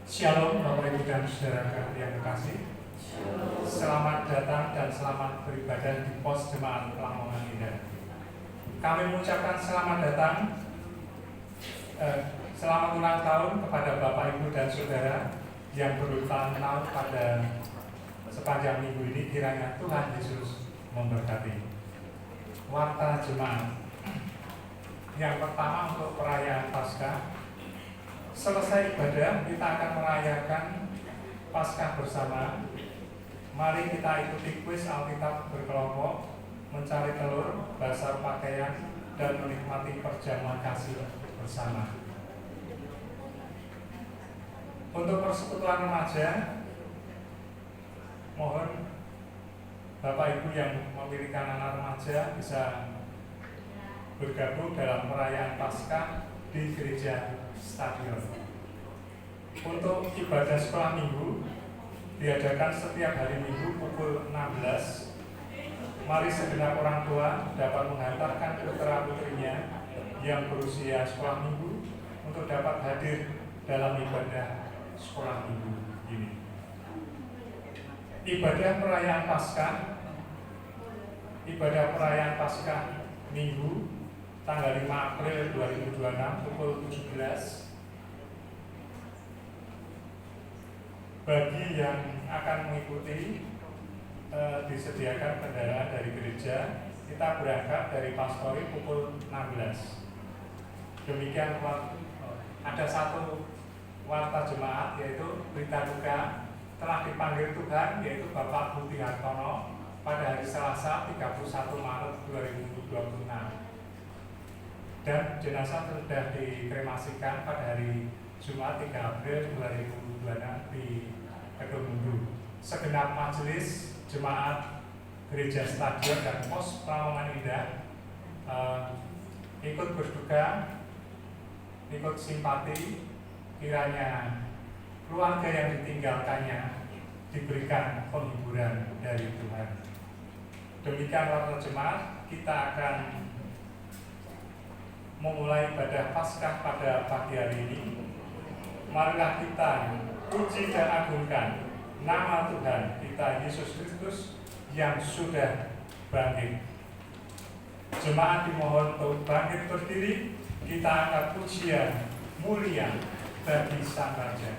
Shalom Bapak Ibu dan Saudara yang terkasih. Selamat datang dan selamat beribadah di pos jemaat Lamongan Indah. Kami mengucapkan selamat datang, selamat ulang tahun kepada Bapak Ibu dan Saudara yang berulang tahun pada sepanjang minggu ini. Kiranya Tuhan Yesus memberkati. Warta jemaat yang pertama untuk perayaan Paskah. Selesai ibadah, kita akan merayakan Paskah bersama. Mari kita ikuti kuis Alkitab berkelompok, mencari telur, basar pakaian, dan menikmati perjamuan kasih bersama. Untuk persekutuan remaja, mohon Bapak Ibu yang memiliki anak remaja bisa bergabung dalam perayaan Paskah di gereja stadion. Untuk ibadah sekolah minggu diadakan setiap hari Minggu pukul 16. Mari segenap orang tua dapat menghantarkan putra-putrinya yang berusia sekolah minggu untuk dapat hadir dalam ibadah sekolah minggu ini. Ibadah perayaan Paskah Minggu tanggal 5 April 2026 pukul 17. Bagi yang akan mengikuti, disediakan kendaraan dari gereja. Kita berangkat dari Pastori pukul 16. Demikian, ada satu warta jemaat, yaitu berita duka telah dipanggil Tuhan, yaitu Bapak Budi Hartono pada hari Selasa 31 Maret 2026. Dan jenazah sudah dikremasikan pada hari Jumat 3 April 2026 di Kedung Mundu. Segenap majelis jemaat gereja stadion dan pos Lamongan Indah ikut berduka, ikut simpati, kiranya keluarga yang ditinggalkannya diberikan penghiburan dari Tuhan. Demikian warta jemaat, kita akan memulai ibadah Paskah pada pagi hari ini. Marilah kita puji dan agungkan nama Tuhan kita Yesus Kristus yang sudah bangkit. Jemaat dimohon untuk bangkit berdiri. Kita angkat pujian mulia bagi Sang Raja.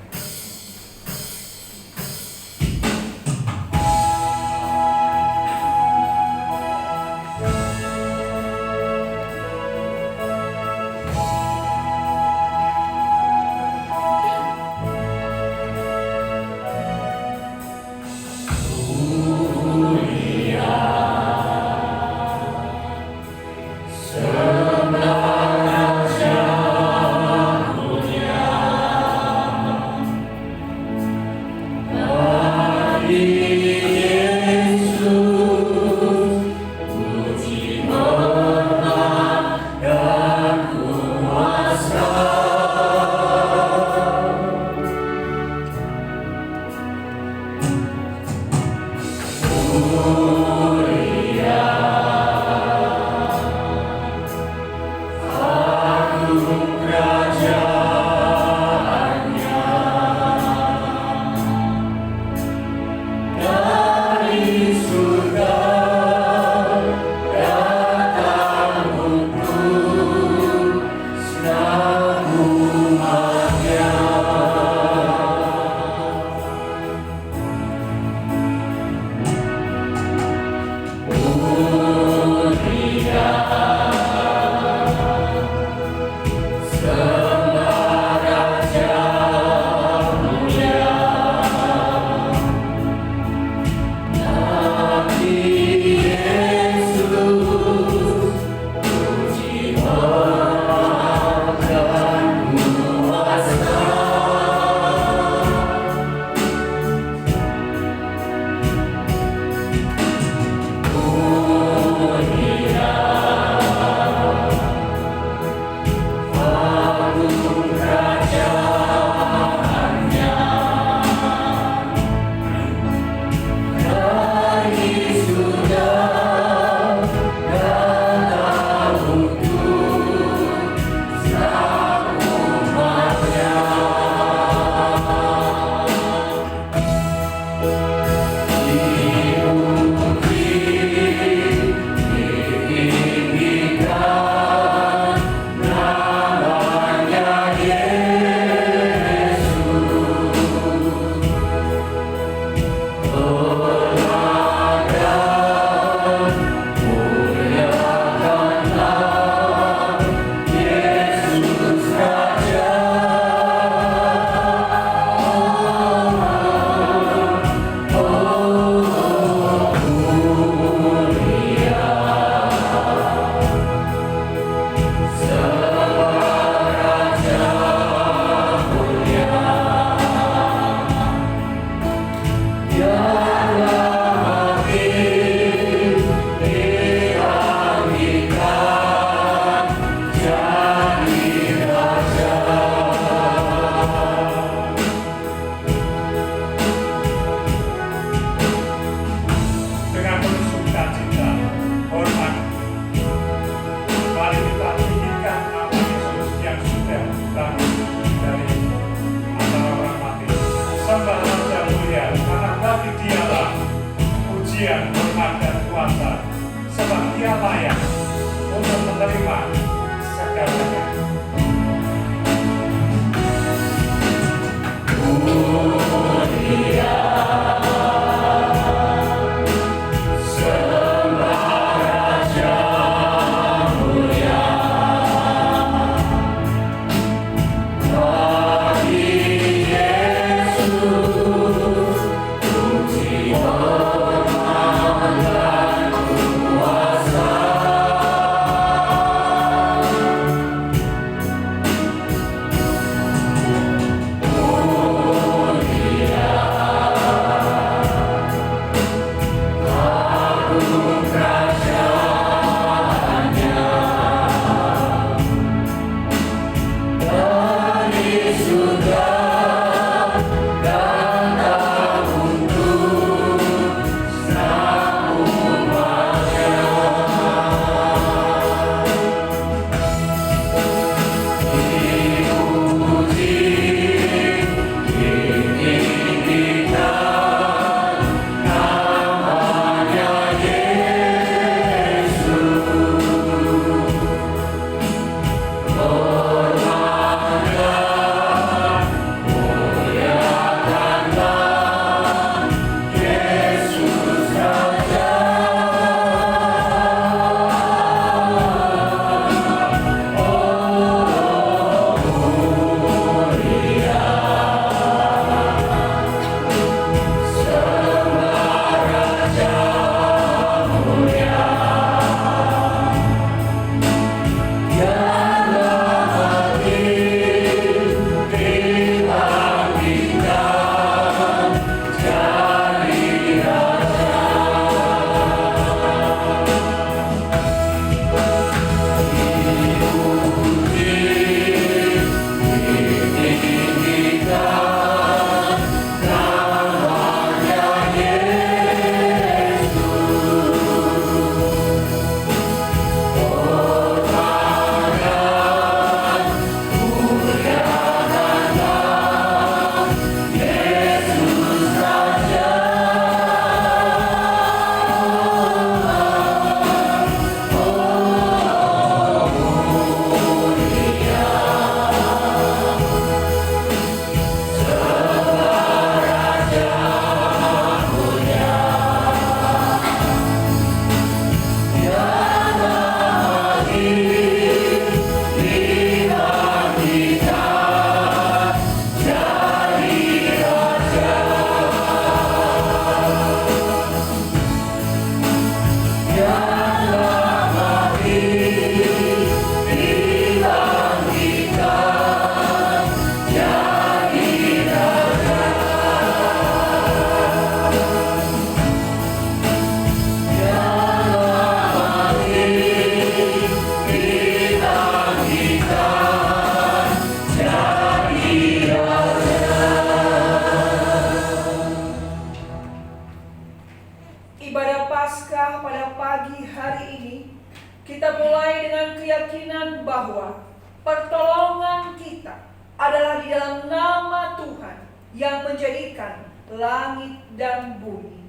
adalah di dalam nama Tuhan yang menjadikan langit dan bumi.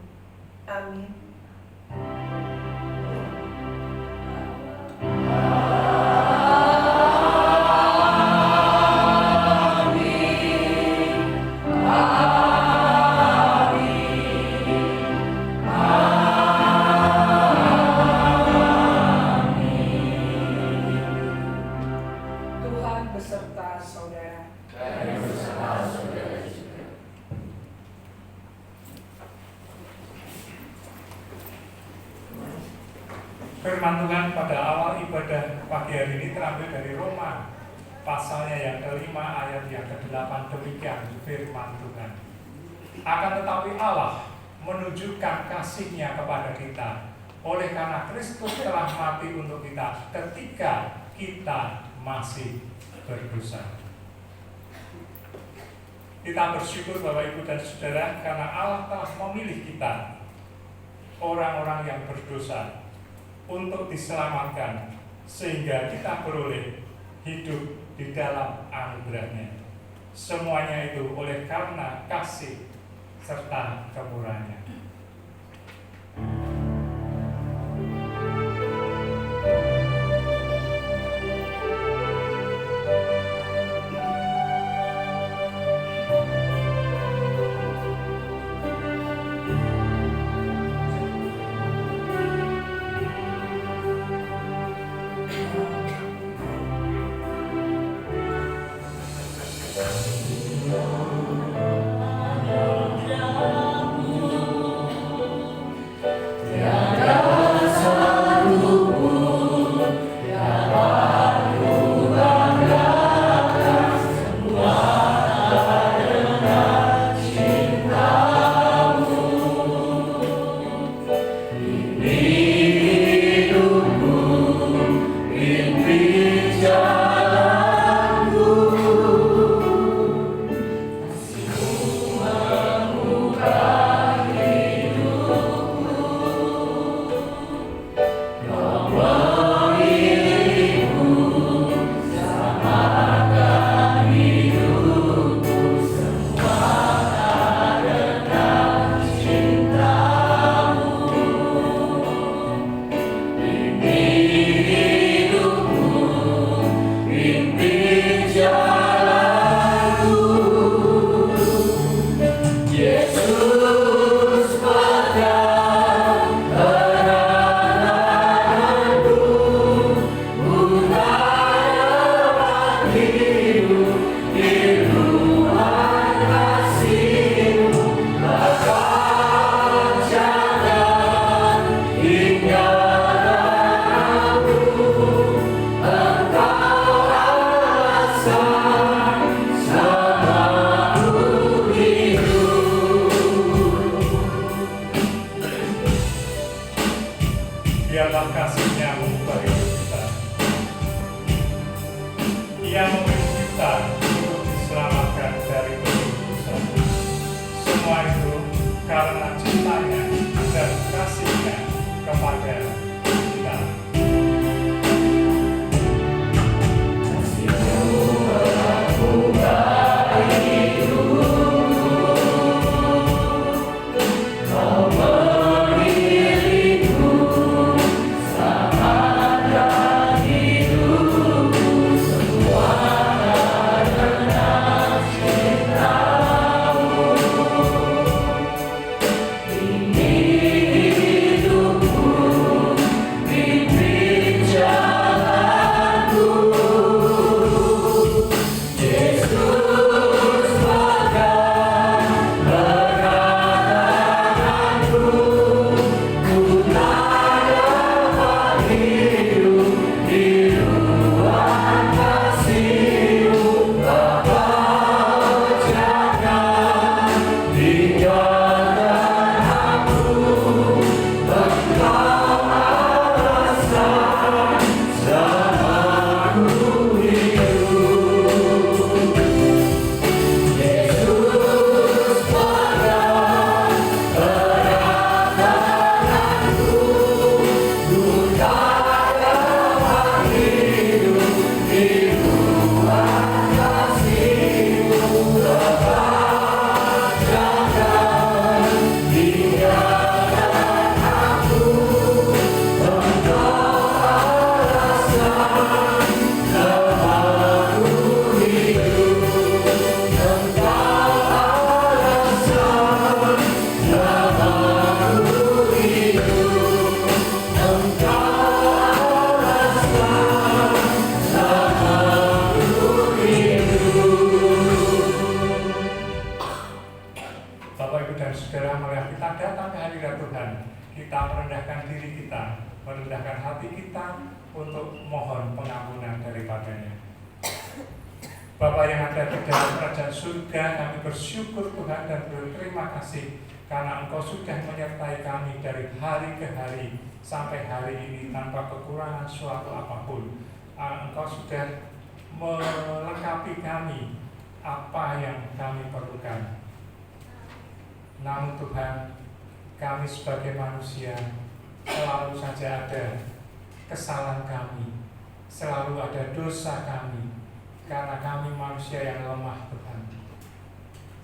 Amin. Firman Tuhan pada awal ibadah pagi hari ini terambil dari Roma pasalnya yang kelima ayat yang ke-8. Demikian firman Tuhan. Akan tetapi Allah menunjukkan kasih-Nya kepada kita oleh karena Kristus telah mati untuk kita ketika kita masih berdosa. Kita bersyukur Bapak Ibu dan Saudara karena Allah telah memilih kita, orang-orang yang berdosa, untuk diselamatkan sehingga kita beroleh hidup di dalam anugerah-Nya. Semuanya itu oleh karena kasih serta kemurahan-Nya. hadirat Tuhan, kita merendahkan diri kita, merendahkan hati kita untuk mohon pengampunan daripadanya. Bapa yang ada di dalam kerajaan surga, kami bersyukur Tuhan dan berterima kasih karena Engkau sudah menyertai kami dari hari ke hari sampai hari ini tanpa kekurangan suatu apapun. Engkau sudah melengkapi kami apa yang kami perlukan. Namun Tuhan, kami sebagai manusia selalu saja ada kesalahan kami, selalu ada dosa kami. Karena kami manusia yang lemah Tuhan,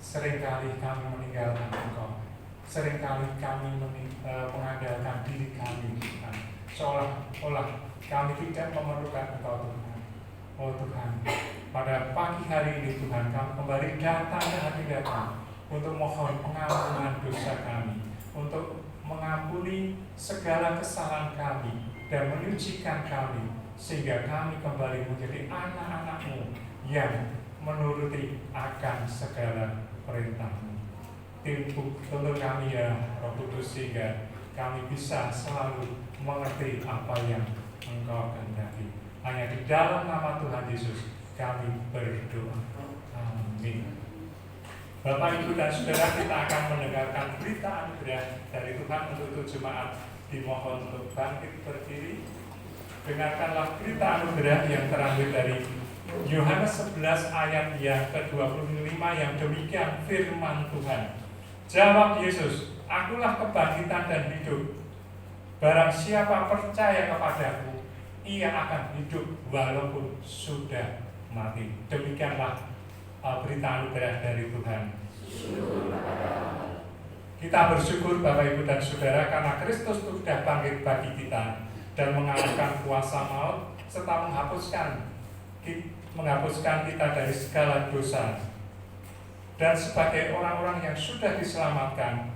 seringkali kami meninggalkan Engkau, seringkali kami mengandalkan diri kami Tuhan, seolah-olah kami tidak memerlukan Engkau Tuhan. Oh Tuhan, pada pagi hari ini Tuhan, kami kembali datang ke hadirat-Mu untuk mohon pengampunan dosa kami, untuk mengampuni segala kesalahan kami dan menyucikan kami, sehingga kami kembali menjadi anak-anak-Mu yang menuruti akan segala perintah-Mu. Tuntun kami ya Roh Kudus, sehingga kami bisa selalu mengerti apa yang Engkau kehendaki. Hanya di dalam nama Tuhan Yesus kami berdoa. Amin. Bapak, Ibu, dan Saudara, kita akan mendengarkan berita anugerah dari Tuhan untuk jemaat. Dimohon untuk bangkit berdiri. Dengarkanlah berita anugerah yang terambil dari Yohanes 11 ayat yang ke-25 yang demikian firman Tuhan. Jawab Yesus, "Akulah kebangkitan dan hidup. Barang siapa percaya kepadaku, ia akan hidup walaupun sudah mati." Demikianlah berita anugerah dari Tuhan. Kita bersyukur Bapak, Ibu, dan Saudara, karena Kristus sudah bangkit bagi kita dan mengalahkan kuasa maut serta menghapuskan kita dari segala dosa. Dan sebagai orang-orang yang sudah diselamatkan,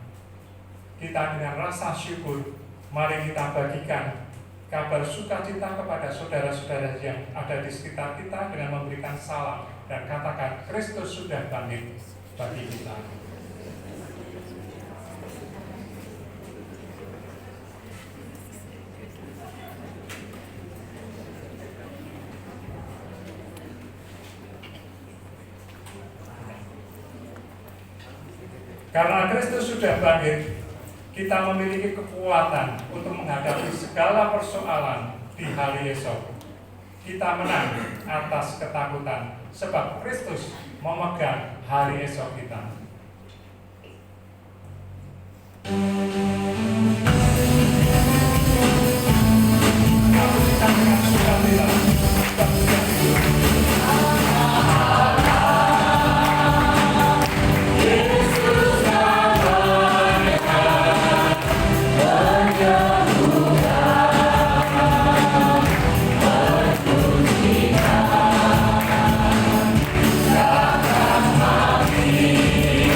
kita dengan rasa syukur, mari kita bagikan kabar sukacita kepada saudara-saudara yang ada di sekitar kita dengan memberikan salam dan katakan, Kristus sudah bangkit bagi kita. Karena Kristus sudah bangkit, kita memiliki kekuatan untuk menghadapi segala persoalan di hari esok. Kita menang atas ketakutan, sebab Kristus memegang hari esok kita. Kita dengan sukacita dan Mati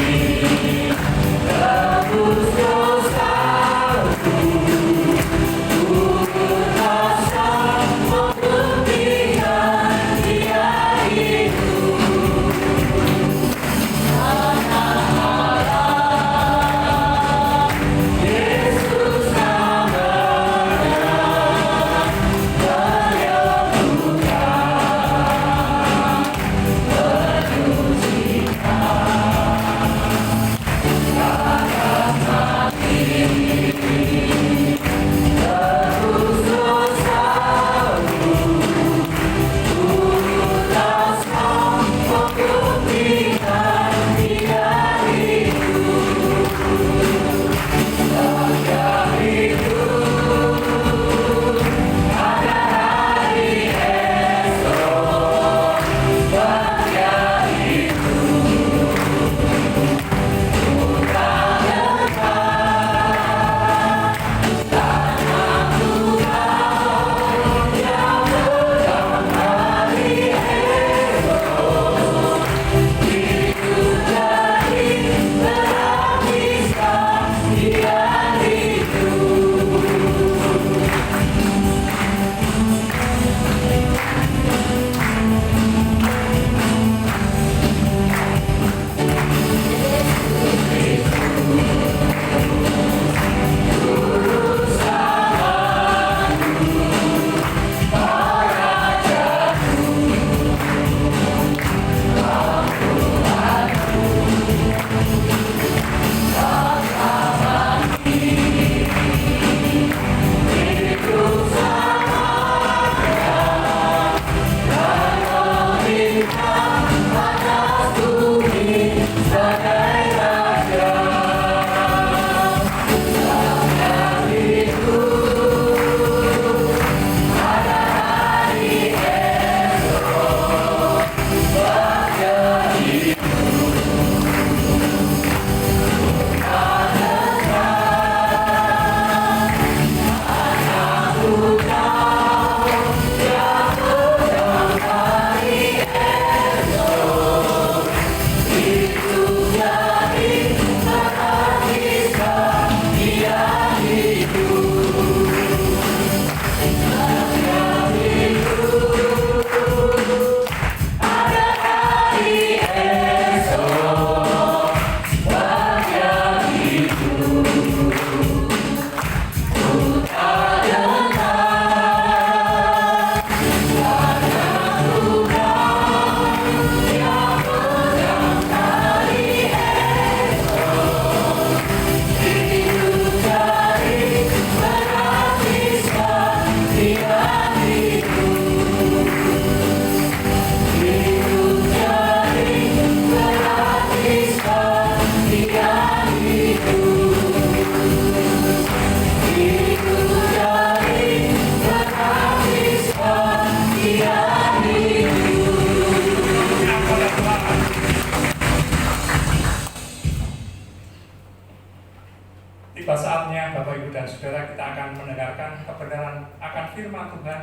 dan saudara, kita akan mendengarkan kebenaran akan firman Tuhan.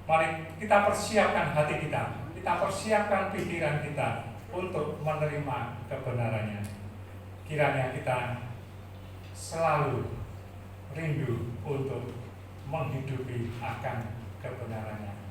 Mari kita persiapkan hati kita, kita persiapkan pikiran kita untuk menerima kebenarannya. Kiranya kita selalu rindu untuk menghidupi akan kebenarannya.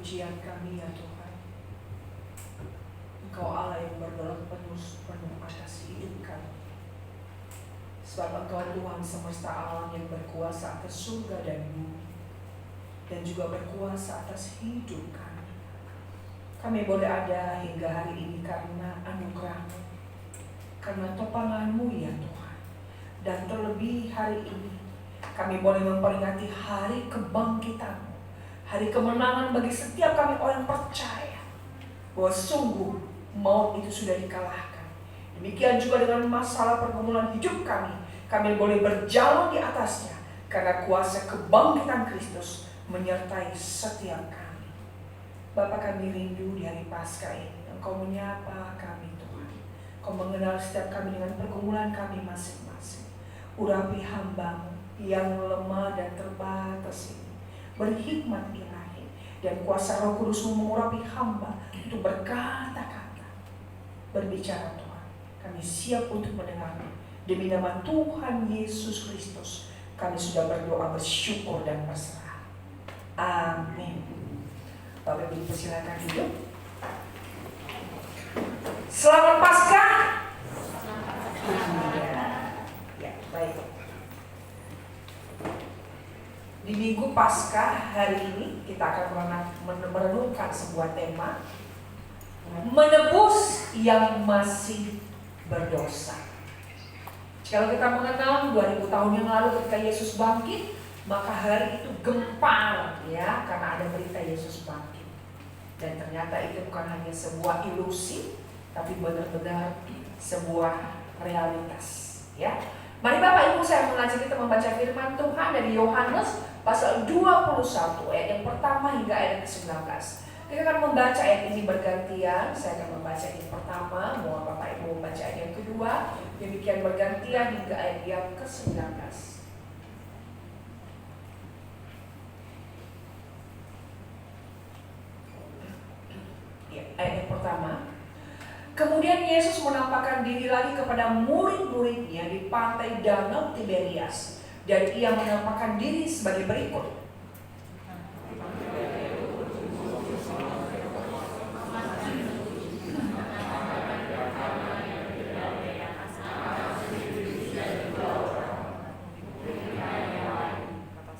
pujian kami ya Tuhan. Engkau Allah yang berdaulat penuh atas hidup kami. Sebab Engkau Tuhan semesta alam yang berkuasa atas surga dan bumi, dan juga berkuasa atas hidup kami. Kami boleh ada hingga hari ini karena anugerah-Mu, karena topangan-Mu ya Tuhan. Dan terlebih hari ini kami boleh memperingati hari kebangkitan-Mu, hari kemenangan bagi setiap kami orang percaya bahwa sungguh maut itu sudah dikalahkan. Demikian juga dengan masalah pergumulan hidup kami boleh berjalan di atasnya karena kuasa kebangkitan Kristus menyertai setiap kami. Bapa, kami rindu di hari Paskah ini Engkau menyapa kami Tuhan. Engkau mengenal setiap kami dengan pergumulan kami masing-masing. Urapi hamba-Mu yang lemah dan terbatas ini. Beri hikmat ilahi dan kuasa Roh Kudus-Mu mengurapi hamba untuk berkata-kata, berbicara Tuhan. Kami siap untuk mendengar-Mu. Demi nama Tuhan Yesus Kristus kami sudah berdoa, bersyukur dan berserah. Amin. Bapak Ibu persilakan duduk. Selamat Paskah. Ya, baik. Di Minggu Paskah hari ini kita akan merenungkan sebuah tema, menebus yang masih berdosa. Kalau kita mengenal 2000 tahun yang lalu ketika Yesus bangkit, maka hari itu gempar ya, karena ada berita Yesus bangkit. Dan ternyata itu bukan hanya sebuah ilusi, tapi benar-benar sebuah realitas ya. Mari Bapak Ibu, saya mengajak kita membaca firman Tuhan dari Yohanes pasal 21 ayat yang pertama hingga ayat ke-19. Kita akan membaca ayat ini bergantian. Saya akan membaca ayat yang pertama, mohon Bapak Ibu membaca ayat yang kedua, demikian bergantian hingga ayat yang ke-19. Ya, ayat yang pertama. Kemudian Yesus menampakkan diri lagi kepada murid-muridnya di pantai Danau Tiberias, dan ia menampakkan diri sebagai berikut.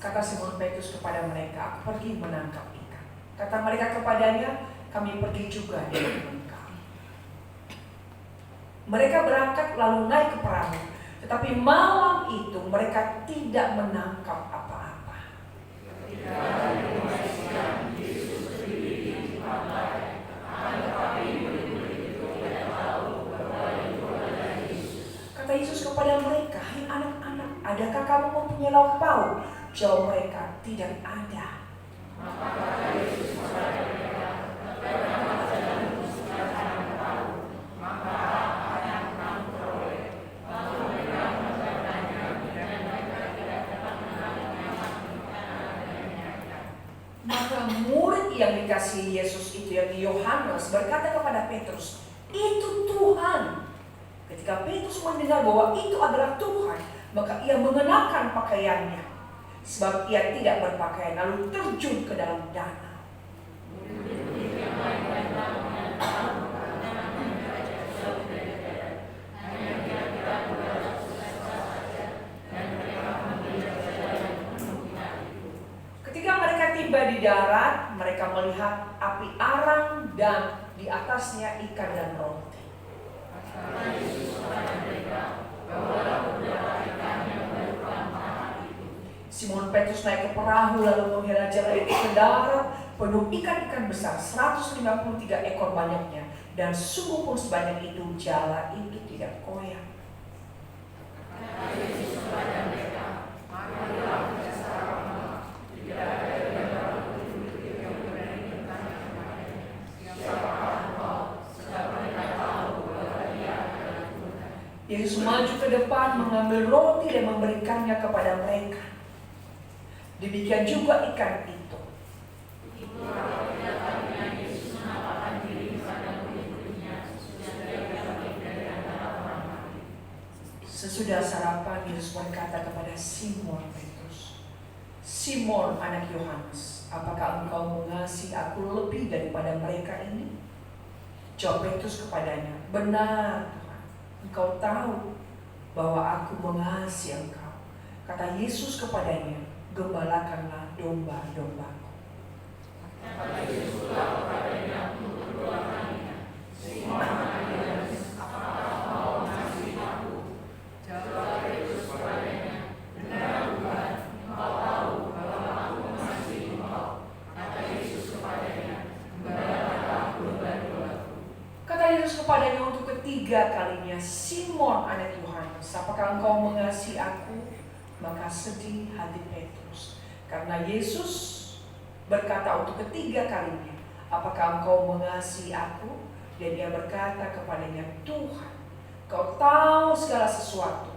Kata Simon Petrus kepada mereka, "Aku pergi menangkap ikan." Kata mereka kepadanya, "Kami pergi juga dengan engkau." Mereka berangkat lalu naik ke perahu, tetapi malam itu mereka tidak menangkap apa-apa. Kata Yesus kepada mereka, "Hai anak-anak, adakah kamu mempunyai lauk pauk?" Jawab mereka, "Tidak ada." Maka murid yang dikasihi Yesus itu, yang Yohanes, berkata kepada Petrus, "Itu Tuhan." Ketika Petrus mendengar bahwa itu adalah Tuhan, maka ia mengenakan pakaiannya, sebab ia tidak berpakaian, lalu terjun ke dalam danau. Ketika mereka tiba di darat, mereka melihat api arang dan di atasnya ikan dan roti. Simon Petrus naik ke perahu lalu menghela jala itu ke darat penuh ikan-ikan besar, 153 ekor banyaknya, dan sungguh pun sebanyak itu jala itu tidak koyak. Yesus maju ke depan mengambil roti dan memberikannya kepada mereka. Demikian juga ikan itu. Sesudah sarapan, Yesus berkata kepada Simon Petrus, Simon anak Yohanes, apakah engkau mengasihi aku lebih daripada mereka ini? Jawab Petrus kepadanya, benar Tuhan, engkau tahu bahwa aku mengasihi engkau. Kata Yesus kepadanya, gembalakanlah domba-dombaku. Kata Yesus kepadanya untuk kedua kalinya, Simon anak Yohanes, apakah engkau mengasihi aku? Jawab Petrus kepadanya, benar Tuhan, engkau tahu bahwa aku mengasihi engkau. Kata Yesus kepadanya, gembalakanlah domba-dombaku. Kata Yesus kepadanya untuk ketiga kalinya, Simon anak Yohanes, apakah engkau mengasihi aku? Maka sedih hati Petrus, karena Yesus berkata untuk ketiga kalinya, apakah engkau mengasihi aku? Dan dia berkata kepadanya, Tuhan, Kau tahu segala sesuatu.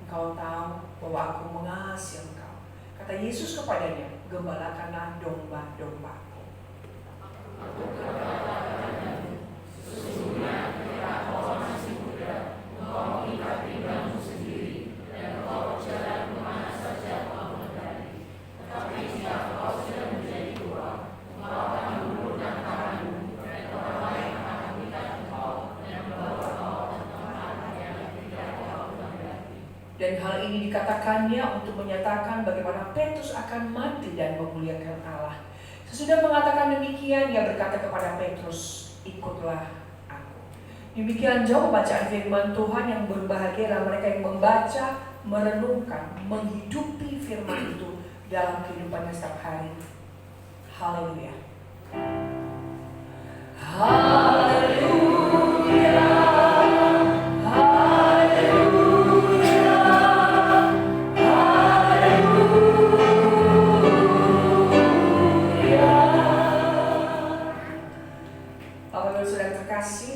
Engkau tahu bahwa aku mengasihi engkau. Kata Yesus kepadanya, gembalakanlah domba-dombaku. Sesungguhnya ketika engkau masih muda, engkau mengikat pinggangmu sendiri, dan engkau berjalan kemana saja engkau menghendaki. Tetapi jika engkau sudah menjadi tua, engkau akan mengulurkan tanganmu, dan orang lain akan mengikat engkau, dan membawa engkau ke tempat yang tidak engkau menghendaki. Dan hal ini dikatakannya untuk menyatakan bagaimana Petrus akan mati dan memuliakan Allah. Sesudah mengatakan demikian, ia berkata kepada Petrus, ikutlah aku. Demikian jauh pembacaan firman Tuhan. Yang berbahagialah mereka yang membaca, merenungkan, menghidupi firman itu dalam kehidupannya setiap hari. Haleluya. Haleluya.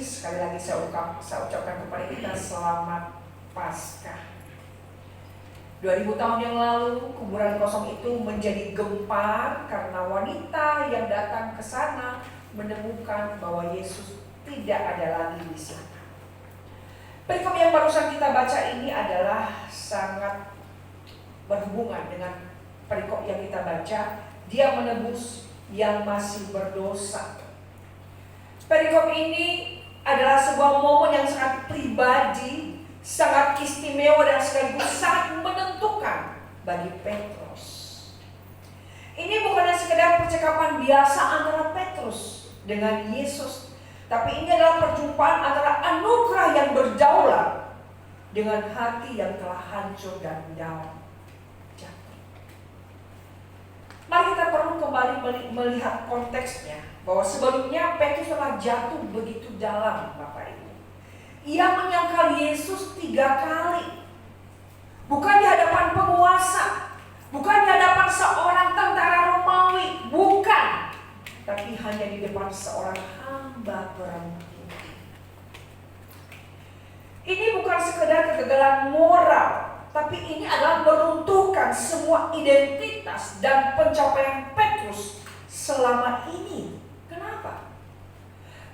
Sekali lagi saya ucapkan kepada kita selamat Paskah. 2000 tahun yang lalu kuburan kosong itu menjadi gempar karena wanita yang datang ke sana menemukan bahwa Yesus tidak ada lagi di sana. Perikop yang barusan kita baca ini adalah sangat berhubungan dengan perikop yang kita baca. Dia menebus yang masih berdosa. Perikop ini adalah sebuah momen yang sangat pribadi, sangat istimewa dan sekaligus sangat menentukan bagi Petrus. Ini bukannya sekedar percakapan biasa antara Petrus dengan Yesus, tapi ini adalah perjumpaan antara anugerah yang berdaulat dengan hati yang telah hancur dan down. Mari kita perlu kembali melihat konteksnya, bahwa sebelumnya Petrus telah jatuh begitu dalam, Bapak Ibu. Ia menyangkal Yesus 3 kali. Bukan di hadapan penguasa, bukan di hadapan seorang tentara Romawi, bukan. Tapi hanya di depan seorang hamba perempuan. Ini bukan sekedar kegagalan moral, tapi ini adalah meruntuhkan semua identitas dan pencapaian Petrus selama ini. Kenapa?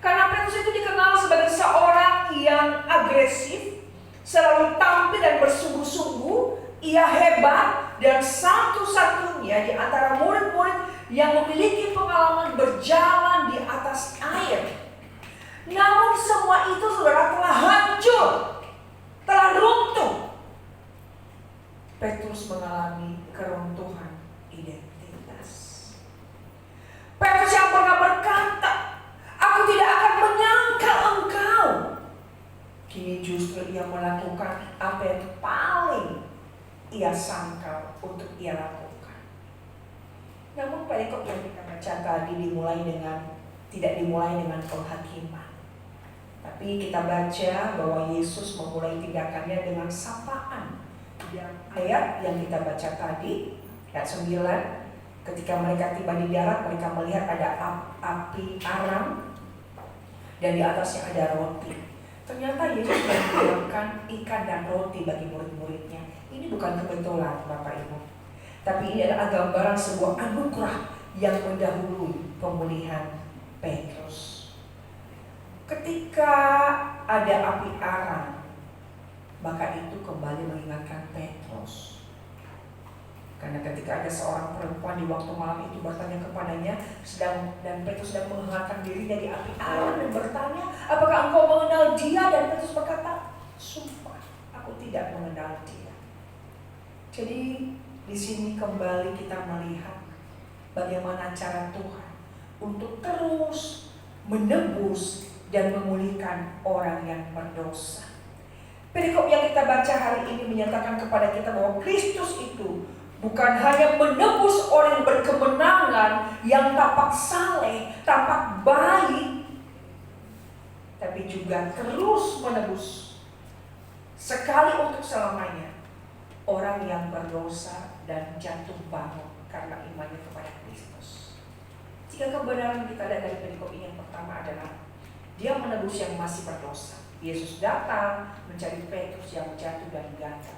Karena Petrus itu dikenal sebagai seorang yang agresif, selalu tampil dan bersungguh-sungguh. Ia hebat dan satu-satunya di antara murid-murid yang memiliki pengalaman berjalan di atas air. Namun semua itu saudara telah hancur, telah runtuh. Petrus mengalami keruntuhan identitas. Petrus yang pernah berkata, aku tidak akan menyangkal engkau, kini justru ia melakukan apa yang paling ia sangkal untuk ia lakukan. Namun perikop yang kita baca tadi tidak dimulai dengan penghakiman, tapi kita baca bahwa Yesus memulai tindakannya dengan sapaan. Ayat yang kita baca tadi, ayat 9, ketika mereka tiba di darat, mereka melihat ada api aram dan di atasnya ada roti. Ternyata Yesus menghidangkan ikan dan roti bagi murid-muridnya. Ini bukan kebetulan, Bapak Ibu, tapi ini adalah gambaran sebuah anugerah yang mendahului pemulihan Petrus. Ketika ada api aram, maka itu kembali mengingatkan Petrus. Kan Karena ketika ada seorang perempuan di waktu malam itu bertanya kepadanya, dan Petrus sedang menghangatkan dirinya di api arang dan bertanya, apakah engkau mengenal dia? Dan Petrus berkata, sumpah, aku tidak mengenal dia. Jadi di sini kembali kita melihat bagaimana cara Tuhan untuk terus menebus dan memulihkan orang yang berdosa. Perikop yang kita baca hari ini menyatakan kepada kita bahwa Kristus itu bukan hanya menebus orang yang berkemenangan, yang tampak saleh, tampak baik, tapi juga terus menebus sekali untuk selamanya orang yang berdosa dan jatuh bangun karena imannya kepada Kristus. Jika kebenaran kita lihat dari perikop ini, yang pertama adalah dia menebus yang masih berdosa. Yesus datang mencari Petrus yang jatuh dan gagal.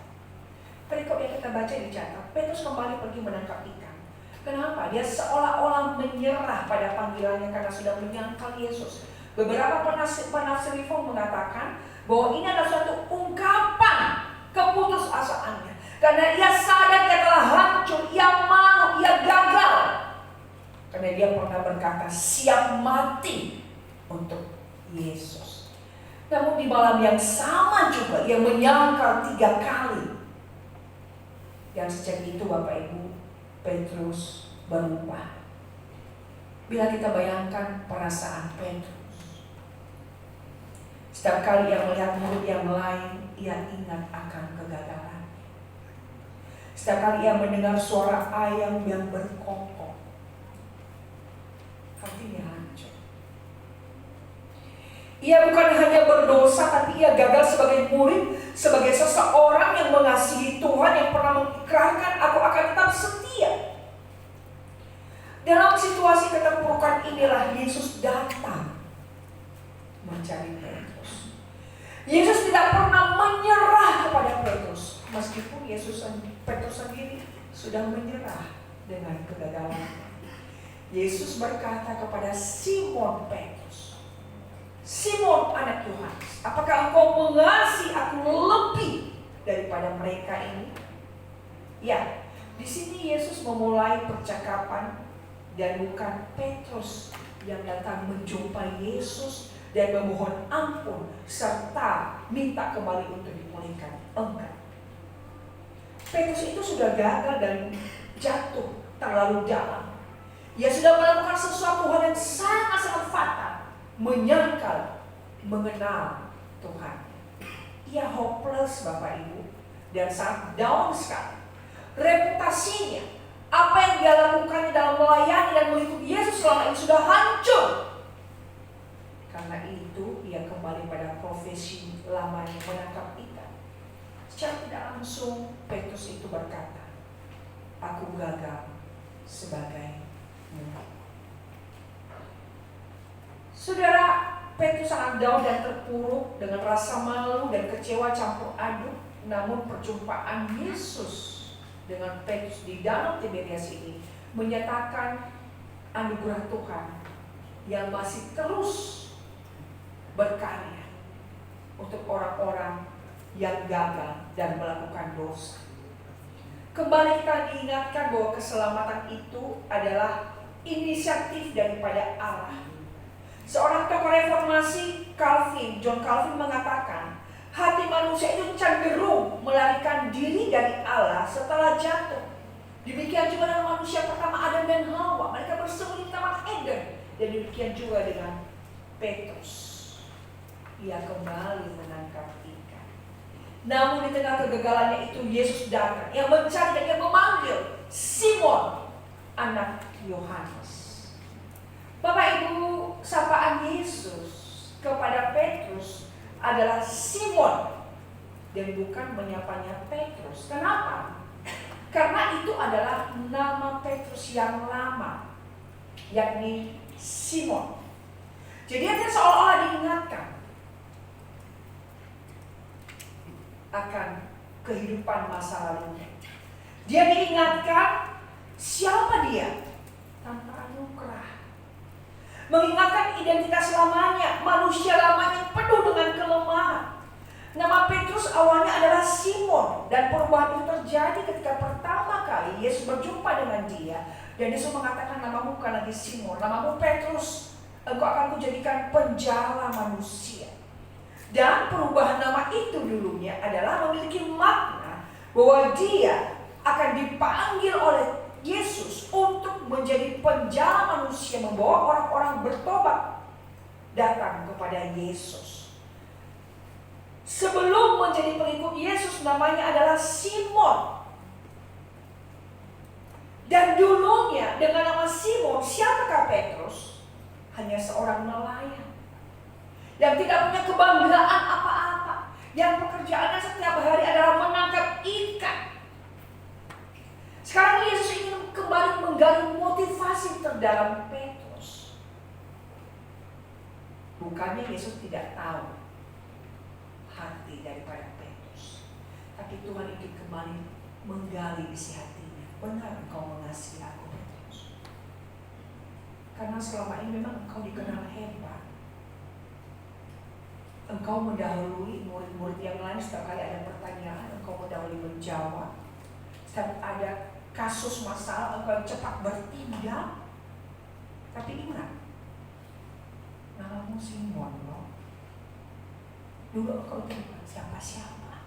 Perikop yang kita baca dicatat, Petrus kembali pergi menangkap ikan. Kenapa? Dia seolah-olah menyerah pada panggilannya karena sudah menyangkal Yesus. Beberapa penafsir reform mengatakan bahwa ini adalah suatu ungkapan keputusasaannya. Karena ia sadar ia telah hancur, ia malu, ia gagal. Karena dia pernah berkata siap mati untuk Yesus. Namun di malam yang sama juga ia menyangkal 3 kali. Dan sejak itu Bapak Ibu, Petrus berubah. Bila kita bayangkan perasaan Petrus, setiap kali ia melihat murid yang lain, ia ingat akan kegagalan. Setiap kali ia mendengar suara ayam yang berkokok, hatinya hancur. Ia bukan hanya berdosa, tapi ia gagal sebagai murid, sebagai seseorang yang mengasihi Tuhan, yang pernah mengikrarkan, aku akan tetap setia. Dalam situasi keterpurukan inilah Yesus datang mencari Petrus. Yesus tidak pernah menyerah kepada Petrus, meskipun Petrus sendiri sudah menyerah dengan kegagalan. Yesus berkata kepada Simon Petrus, Simon anak Yohanes, apakah engkau mengasihi aku lebih daripada mereka ini? Ya, di sini Yesus memulai percakapan dan bukan Petrus yang datang menjumpai Yesus dan memohon ampun serta minta kembali untuk dipulihkan. Enggak. Petrus itu sudah gagal dan jatuh terlalu dalam. Ia sudah melakukan sesuatu hal yang sangat-sangat fatal, menyangkal, mengenal Tuhan. Ia hopeless Bapak Ibu, dan sangat down sekali. Reputasinya, apa yang dia lakukan dalam melayani dan mengikuti Yesus selama ini sudah hancur. Karena itu ia kembali pada profesi lamanya, menangkap ikan. Secara tidak langsung Petrus itu berkata, aku gagal sebagai murid. Saudara, Petrus sangat down dan terpuruk dengan rasa malu dan kecewa campur aduk. Namun perjumpaan Yesus dengan Petrus di Danau Tiberias ini menyatakan anugerah Tuhan yang masih terus berkarya untuk orang-orang yang gagal dan melakukan dosa. Kembali kita diingatkan bahwa keselamatan itu adalah inisiatif daripada Allah. Seorang tokoh reformasi John Calvin mengatakan, hati manusia itu cenderung melarikan diri dari Allah setelah jatuh. Demikian juga dengan manusia pertama Adam dan Hawa, mereka bersembunyi di Taman Eden. Dan demikian juga dengan Petrus, ia kembali menangkap ikan. Namun di tengah kegagalannya itu Yesus datang, yang mencari dan yang memanggil Simon anak Yohanes. Bapak Ibu, sapaan Yesus kepada Petrus adalah Simon dan bukan menyapanya Petrus. Kenapa? Karena itu adalah nama Petrus yang lama, yakni Simon. Jadi dia seolah-olah diingatkan akan kehidupan masa lalunya. Dia diingatkan siapa dia tanpa anugerah. Mengingatkan identitas lamanya, manusia lamanya yang penuh dengan kelemahan. Nama Petrus awalnya adalah Simon, dan perubahan itu terjadi ketika pertama kali kali Yesus berjumpa dengan dia, dan Yesus mengatakan, namamu bukan lagi Simon, namamu Petrus, engkau akan kujadikan penjala manusia. Dan perubahan nama itu dulunya adalah memiliki makna bahwa dia akan dipanggil oleh Yesus untuk menjadi penjala manusia, membawa orang-orang bertobat datang kepada Yesus. Sebelum menjadi pengikut Yesus, namanya adalah Simon. Dan dulunya dengan nama Simon, siapakah Petrus? Hanya seorang nelayan yang tidak punya kebanggaan apa-apa, yang pekerjaannya setiap hari adalah menangkap ikan. Sekarang Yesus ingin kembali menggali motivasi terdalam Petrus. Bukannya Yesus tidak tahu hati daripada Petrus, tapi Tuhan ingin kembali menggali isi hatinya. Benar engkau mengasihi aku, Petrus? Karena selama ini memang engkau dikenal hebat. Engkau mendahului murid-murid yang lain. Setiap kali ada pertanyaan, engkau mendahului menjawab. Setiap ada kasus masalah, engkau cepat bertindak. Tapi ingat, namamu Simon loh. Dulu engkau itu bukan siapa-siapa.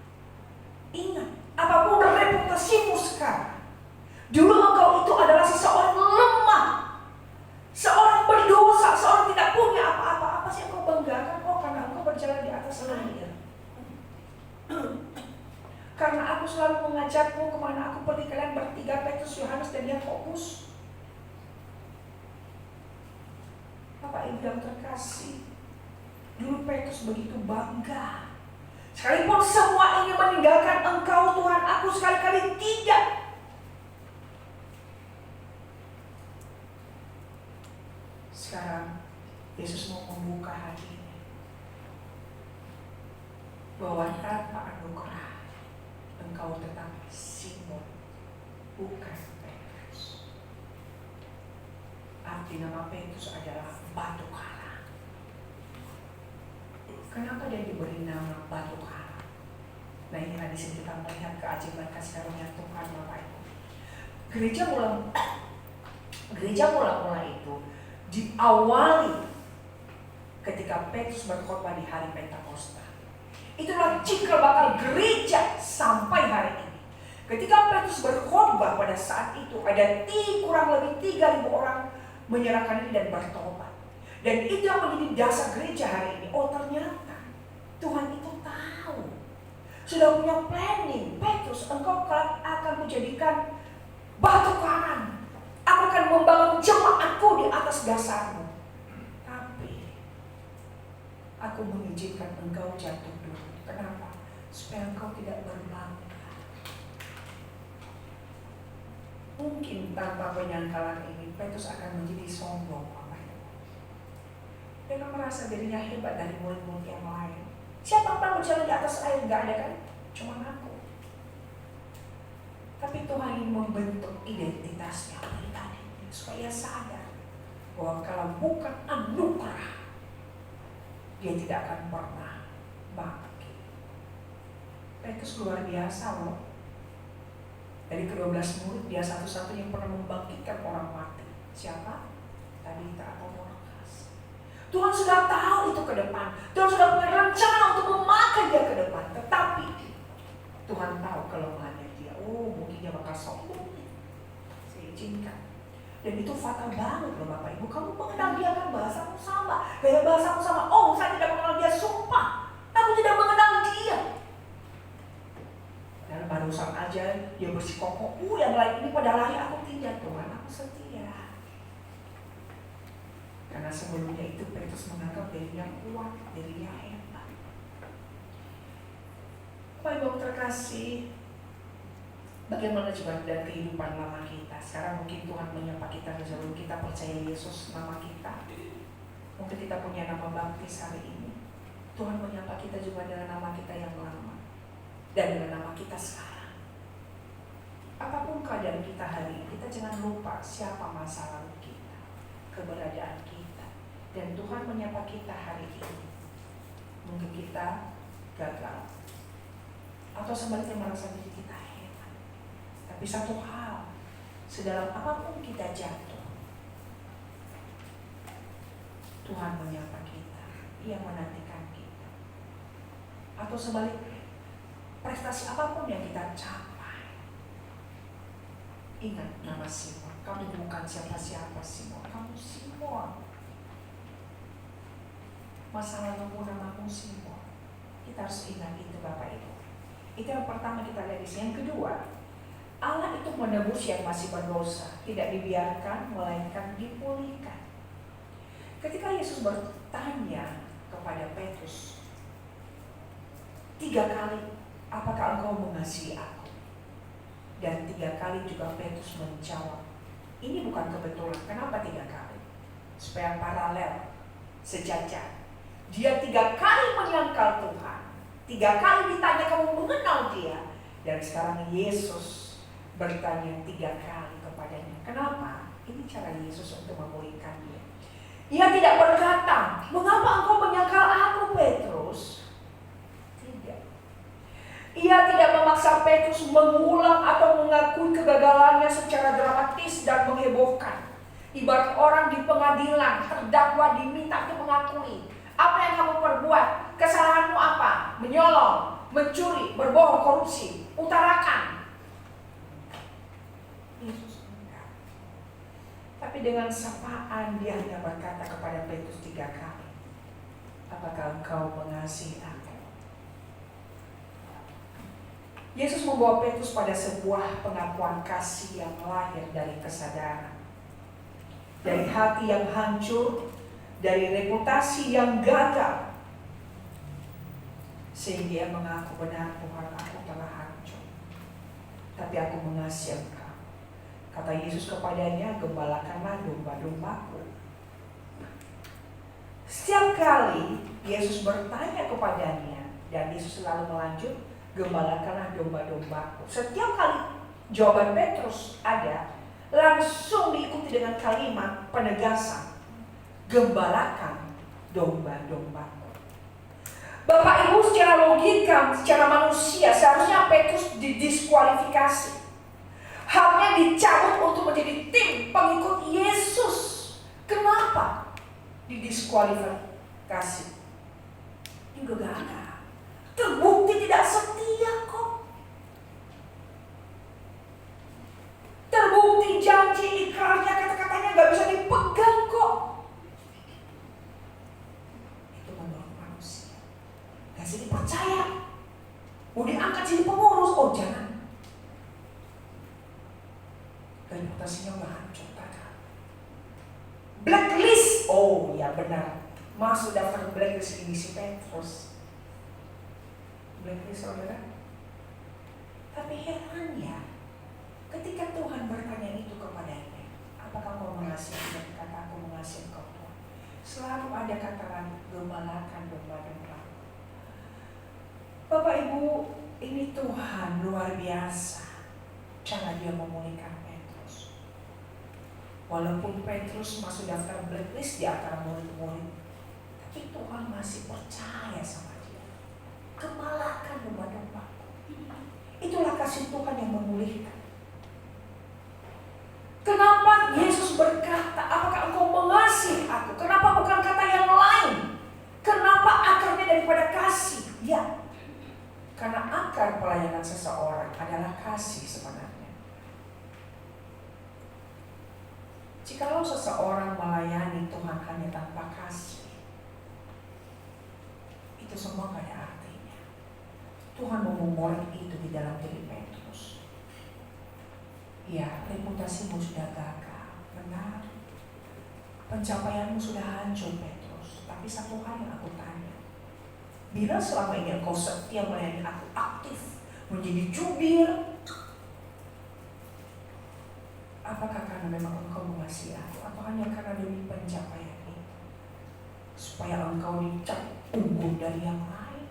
Ingat, apapun reputasimu sekarang, dulu engkau itu adalah seseorang lemah, seorang berdosa, seorang tidak punya apa-apa. Apa sih engkau banggakan? Oh, karena engkau berjalan di atas air. Karena aku selalu mengajakmu kemana aku pergi, kalian bertiga, Petrus, Yohanes, dan Yakobus. Bapak Ibu yang terkasih, dulu Petrus begitu bangga. Sekalipun semua ingin meninggalkan engkau Tuhan, aku sekali-kali tidak. Sekarang Yesus mau membuka hatinya bahwa tanpa anugerah engkau tetap Simon, bukan Petrus. Arti nama Petrus adalah batu karang. Kenapa dia diberi nama batu karang? Nah, ini di sini kita melihat keajaiban kasih karunia Tuhan, Bapak Ibu. Gereja mula-mula itu diawali ketika Petrus berkhotbah di hari Pentakosta. Itulah cikal bakal gereja sampai hari ini. Ketika Petrus berkhotbah pada saat itu, ada kurang lebih 3.000 orang menyerahkan diri dan bertobat. Dan itu yang menjadi dasar gereja hari ini. Oh, ternyata Tuhan itu tahu, sudah punya planning. Petrus, engkau akan menjadikan batu karang. Aku akan membangun jemaatku di atas dasarmu. Tapi aku mengizinkan engkau jatuh dulu. Kenapa? Supaya engkau tidak berbangga. Mungkin tanpa penyangkalan ini Petrus akan menjadi sombong. Dia merasa dirinya hebat dari murid-murid yang lain. Siapa yang berjalan di atas air? Gak ada kan? Cuma aku. Tapi Tuhan ingin membentuk identitasnya pribadi supaya sadar bahwa kalau bukan anugerah, dia tidak akan pernah bangkit. Petrus luar biasa loh. Dari ke-12 murid, dia satu-satunya yang pernah membangkitkan orang mati. Siapa? Tabita atau Dorcas. Tuhan sudah tahu itu ke depan. Tuhan sudah punya rencana untuk memakai dia ke depan. Tetapi Tuhan tahu kelemahannya dia. Oh, mungkin dia bakal sombong. Saya izinkan. Dan itu fatal banget loh Bapak Ibu. Kamu mengenal dia kan, bahasamu sama, gaya bahasamu sama. Oh, saya tidak mengenal dia, sumpah. Aku tidak mengenal dia. Dan barusan aja dia bersikukuh. Yang lain ini pada lari, aku tidak. Tuhan, aku setia. Karena sebelumnya itu Petrus menganggap dirinya kuat, dirinya hebat. Bapak Ibu terkasih, bagaimana juga dan kehidupan lama kita. Sekarang mungkin Tuhan menyapa kita sebelum kita percaya Yesus nama kita. Mungkin kita punya nama baptis hari ini. Tuhan menyapa kita juga dengan nama kita yang lama dan dengan nama kita sekarang. Apapun keadaan kita hari ini, kita jangan lupa siapa masa lalu kita, keberadaan kita. Dan Tuhan menyapa kita hari ini. Mungkin kita gagal, atau sebaliknya merasa diri kita hebat. Tapi satu hal, sedalam apapun kita jatuh, Tuhan menyapa kita, Ia menantikan kita. Atau sebaliknya, prestasi apapun yang kita capai, ingat nama Simon. Kamu bukan siapa-siapa Simon, kamu Simon. Masa lalumu namamu Simon. Kita harus ingat itu Bapak Ibu. Itu yang pertama kita lihat di sini. Yang kedua, Allah itu menebus yang masih berdosa, tidak dibiarkan melainkan dipulihkan. Ketika Yesus bertanya kepada Petrus 3 kali, apakah engkau mengasihi aku? Dan 3 kali juga Petrus menjawab. Ini bukan kebetulan. Kenapa 3 kali? Supaya paralel, sejajar. Dia 3 kali menyangkal Tuhan, 3 kali ditanya kamu mengenal dia. Dan sekarang Yesus bertanya 3 kali kepadanya. Kenapa? Ini cara Yesus untuk memulihkan dia. Ia tidak berkata, mengapa engkau menyangkal aku Petrus? Tidak. Ia tidak memaksa Petrus mengulang atau mengakui kegagalannya secara dramatis dan menghebohkan. Ibarat orang di pengadilan, terdakwa diminta untuk mengakui. Apa yang kamu perbuat? Kesalahanmu apa? Menyolong, mencuri, berbohong, korupsi. Utarakan. Yesus enggak. Tapi dengan sapaan dia hanya berkata kepada Petrus 3 kali. Apakah engkau mengasihi aku? Yesus membawa Petrus pada sebuah pengakuan kasih yang lahir dari kesadaran. Dari hati yang hancur, dari reputasi yang gagal. Sehingga dia mengaku, benar Tuhan, aku telah hancur, tapi aku mengasihi engkau. Kata Yesus kepadanya, gembalakanlah domba-dombaku. Setiap kali Yesus bertanya kepadanya, dan Yesus selalu melanjut, gembalakanlah domba-dombaku. Setiap kali jawaban Petrus ada, langsung diikuti dengan kalimat penegasan, gembalakan domba-dombaku. Bapak Ibu, secara logika, secara manusia, seharusnya Petrus didiskualifikasi. Haknya dicabut untuk menjadi tim pengikut Yesus. Kenapa didiskualifikasi? Juga gagal. Terbukti tidak setia kok. Terbukti janji ikrarnya, kata-katanya gak bisa dipegang kok. Itu menurut manusia. Gak bisa dipercaya. Mau diangkat jadi pengurus, oh jangan. Reputasinya udah hancur, gagal. Blacklist, oh ya benar. Masuk daftar blacklist ini si Petrus. Blacklist saudara. Tapi herannya, ketika Tuhan bertanya itu kepadanya, apakah kau mengasihi? Dan kata aku mengasihi engkau Tuhan. Selalu ada kata gembalakan domba-domba. Bapak Ibu, ini Tuhan luar biasa cara dia memulihkan Petrus. Walaupun Petrus masuk daftar blacklist di antara murid-murid, tapi Tuhan masih percaya sama dia. Gembalakan domba-domba. Itulah kasih Tuhan yang memulihkan. Kenapa Yesus berkata, apakah engkau mengasihi aku? Kenapa bukan kata yang lain? Kenapa akarnya daripada kasih? Ya, karena akar pelayanan seseorang adalah kasih sebenarnya. Jikalau seseorang melayani Tuhan hanya tanpa kasih, itu semua gak ada artinya. Tuhan mengumurkan itu di dalam diri Petrus. Ya, reputasimu sudah gagal, benar. Pencapaianmu sudah hancur Petrus. Tapi satu hal yang aku tanya, bila selama ini engkau setia melayani aku, aktif, menjadi jubir, apakah karena memang engkau mengasihi aku, atau hanya karena demi pencapaian itu, supaya engkau dicap unggul dari yang lain,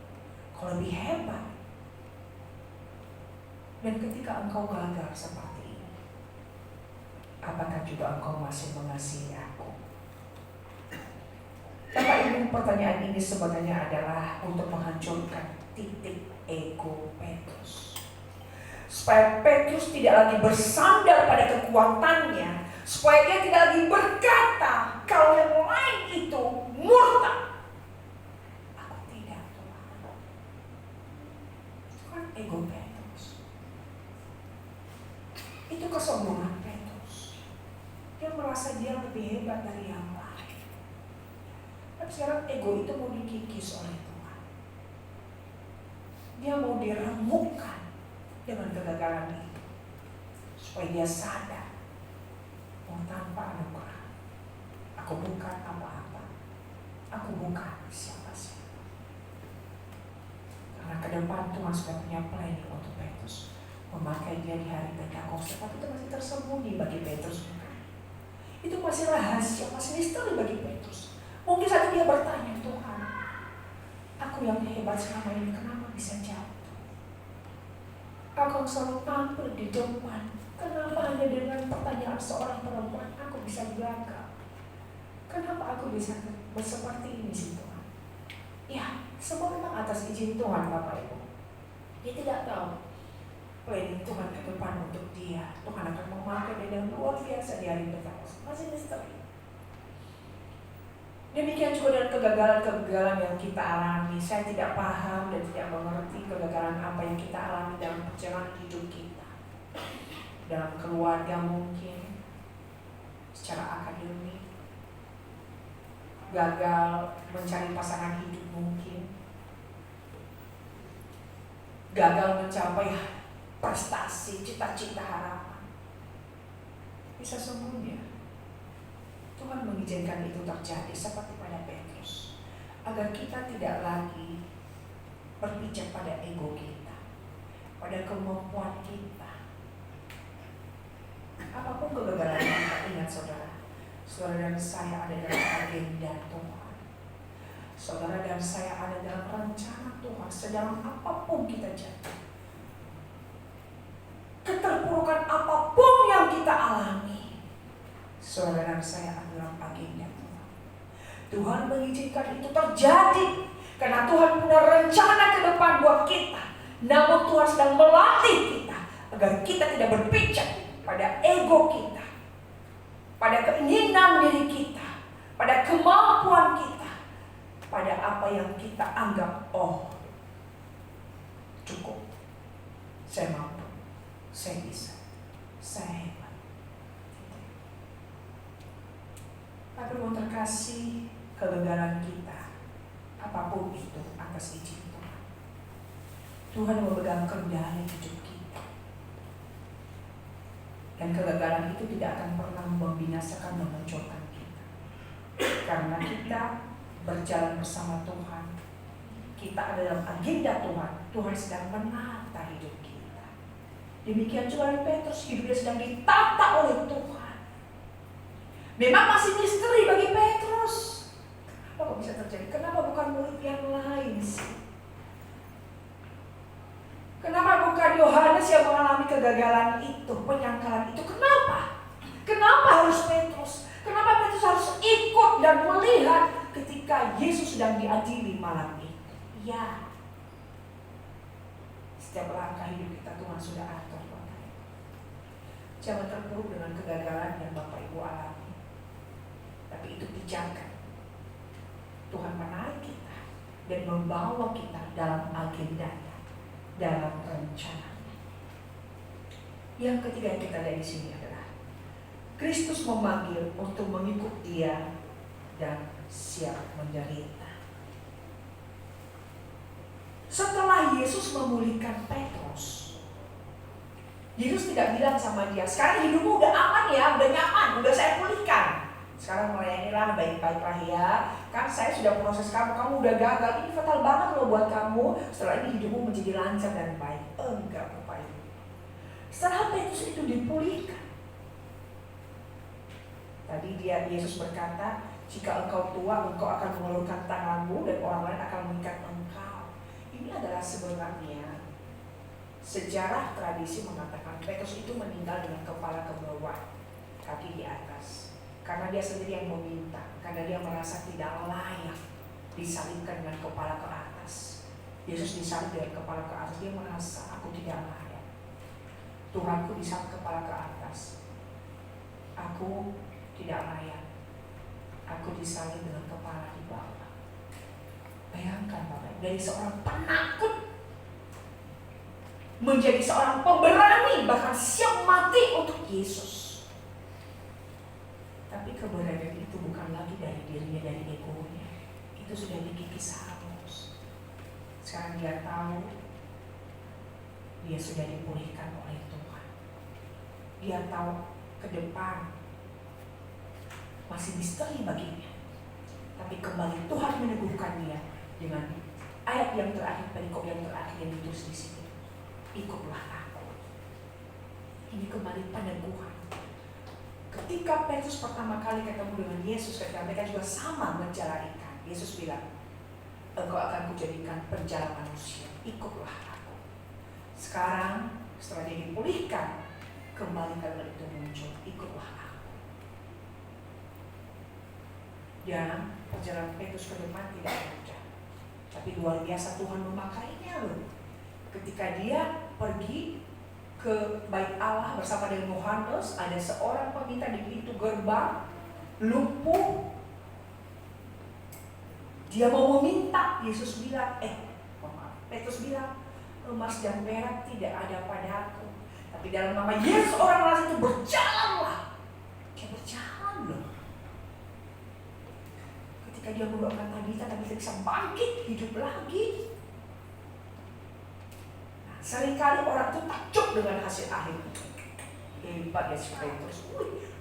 kau lebih hebat. Dan ketika engkau gagal seperti ini, apakah juga engkau masih mengasihi aku? Bapak Ibu, pertanyaan ini sebenarnya adalah untuk menghancurkan titik ego Petrus. supaya Petrus tidak lagi bersandar pada kekuatannya, supaya dia tidak lagi berkata kalau yang lain itu murtad. Aku tidak, Tuhan. Itu kan ego Petrus. Itu kesombongan Petrus. Dia merasa dia lebih hebat dari yang lain. Tapi sekarang ego itu mau dikikis oleh Tuhan. Dia mau diremukkan dengan kegagalan itu, supaya dia sadar, oh, tanpa anugerah aku bukan apa-apa, aku bukan siapa-siapa. Karena ke depan Tuhan sudah punya planning untuk Petrus, memakai dia di hari Pentakosta. Tapi itu masih tersembunyi bagi Petrus, bukan? Itu masih rahasia, masih misteri bagi Petrus. Mungkin saja dia bertanya, Tuhan, aku yang hebat selama ini kenapa bisa jatuh? Aku selalu tampil di depan. Kenapa hanya dengan pertanyaan seorang perempuan aku bisa gagal? Kenapa aku bisa seperti ini sih Tuhan? Ya, semua memang atas izin Tuhan Bapak Ibu. Dia tidak tahu planning Tuhan ke depan untuk dia. Tuhan akan memakai dia dengan luar biasa di hari Pentakosta. Masih misteri. Demikian juga dengan kegagalan-kegagalan yang kita alami. Saya tidak paham dan tidak mengerti kegagalan apa yang kita alami dalam perjalanan hidup kita. Dalam keluarga mungkin, secara akademik, gagal mencari pasangan hidup mungkin, gagal mencapai prestasi, cita-cita, harapan. Bisa semuanya. Tuhan mengizinkan itu terjadi seperti pada Petrus, agar kita tidak lagi berpijak pada ego kita, pada kemampuan kita. Apapun kegagalan kita, ingat saudara, saudara dan saya ada dalam agenda Tuhan. Saudara dan saya ada dalam rencana Tuhan. Sedalam apapun kita jatuh, keterpurukan apapun yang kita alami, saudara dan saya adalah agenda Tuhan. Tuhan mengizinkan itu terjadi karena Tuhan punya rencana ke depan buat kita. Namun Tuhan sedang melatih kita agar kita tidak berpijak pada ego kita, pada keinginan diri kita, pada kemampuan kita, pada apa yang kita anggap, oh cukup, saya mampu, saya bisa, saya hebat. Tapi mau terkasih, kegagalan kita, apapun itu, atas izin Tuhan. Tuhan memegang kendali hidup kita. Dan kegagalan itu tidak akan pernah membinasakan, memunculkan kita. Karena kita berjalan bersama Tuhan. Kita ada dalam agenda Tuhan. Tuhan sedang menata hidup kita. Demikian juga Petrus, hidupnya sedang ditata oleh Tuhan. Memang masih misteri bagi Petrus. Kenapa kok bisa terjadi? Kenapa bukan murid yang lain sih? Kenapa bukan Yohanes yang mengalami kegagalan itu, penyangkalan itu? Kenapa? Kenapa harus Petrus? Kenapa Petrus harus ikut dan melihat ketika Yesus sedang diadili malam itu? Ya, setiap langkah hidup kita Tuhan sudah atur. Jangan terpuruk dengan kegagalan yang Bapak Ibu alami. Tapi itu pijakan. Tuhan menarik kita dan membawa kita dalam agendanya, dalam rencananya. Yang ketiga yang kita lihat di sini adalah Kristus memanggil untuk mengikut Dia dan siap menderita. Setelah Yesus memulihkan Petrus, Yesus tidak bilang sama dia, sekarang hidupmu udah aman ya, udah nyaman, udah saya pulihkan. Sekarang melayanilah baik-baiklah ya. Kan saya sudah proses kamu udah gagal. Ini fatal banget loh buat kamu. Setelah ini hidupmu menjadi lancar dan baik. Enggak Bapak Ibu. Setelah Petrus itu dipulihkan, tadi Yesus berkata, jika engkau tua, engkau akan mengulurkan tanganmu dan orang lain akan mengikat engkau. Ini adalah sebenarnya sejarah tradisi mengatakan Petrus itu meninggal dengan kepala ke bawah, kaki di atas. Karena dia sendiri yang meminta, karena dia merasa tidak layak disalibkan dengan kepala ke atas. Yesus disalib dengan kepala ke atas, dia merasa aku tidak layak. Tuhanku disaat kepala ke atas. Aku tidak layak. Aku disalib dengan kepala di bawah. Bayangkan Bapak, dari seorang penakut menjadi seorang pemberani, bahkan siap mati untuk Yesus. Tapi keberadaan itu bukan lagi dari dirinya, dari egonya. Itu sudah dikikis halus. Sekarang dia tahu dia sudah dipulihkan oleh Tuhan. Dia tahu ke depan masih misteri baginya. Tapi kembali Tuhan meneguhkan dia dengan ayat yang terakhir, perikop yang terakhir yang ditulis di sini. Ikutlah aku. Ini kembali peneguhan. Ketika Petrus pertama kali ketemu dengan Yesus, ketika mereka juga sama menjala ikan, Yesus bilang, engkau akan kujadikan penjala manusia. Ikutlah aku. Sekarang setelah dia dipulihkan, kembali kalimat itu muncul. Ikutlah aku. Dan perjalanan Petrus ke depan tidak mudah. Tapi luar biasa Tuhan memakainya loh. Ketika dia pergi ke bait Allah bersama dengan Yohanes, ada seorang peminta di pintu gerbang lumpuh. Dia mau meminta, Yesus bilang, Petrus bilang, emas dan perak tidak ada padaku, tapi dalam nama Yesus orang lain itu berjalanlah. Dia berjalan loh. Ketika dia mendoakan Tabita bisa bangkit hidup lagi. Seringkali orang itu takjub dengan hasil akhir. Hebat ya Petrus,